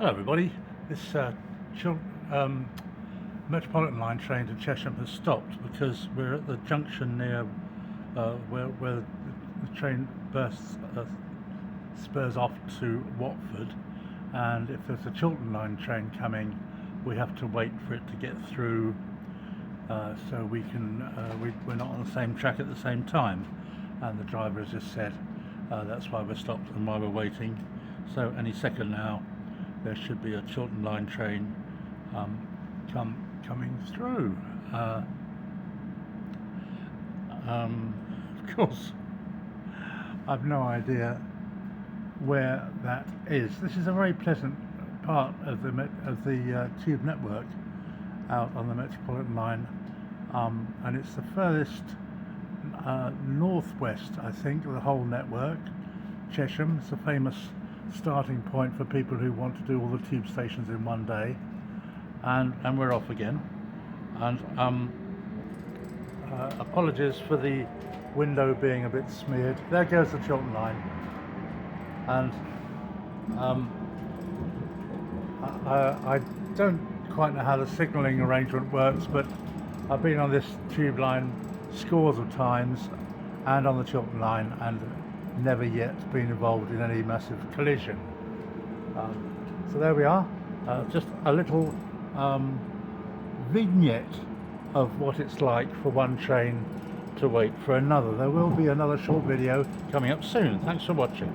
Hello everybody, this Metropolitan Line train to Chesham has stopped because we're at the junction near where the train spurs off to Watford, and if there's a Chiltern Line train coming we have to wait for it to get through so we can we're not on the same track at the same time, and the driver has just said that's why we're stopped and why we're waiting. So any second now there should be a Chiltern Line train coming through. Of course, I've no idea where that is. This is a very pleasant part of the tube network out on the Metropolitan Line, and it's the furthest northwest, I think, of the whole network. Chesham is a famous starting point for people who want to do all the tube stations in one day, and we're off again. And apologies for the window being a bit smeared. There goes the Chiltern Line, and I don't quite know how the signalling arrangement works, but I've been on this tube line scores of times and on the Chiltern Line and never yet been involved in any massive collision. So there we are, just a little vignette of what it's like for one train to wait for another. There will be another short video coming up soon. Thanks for watching.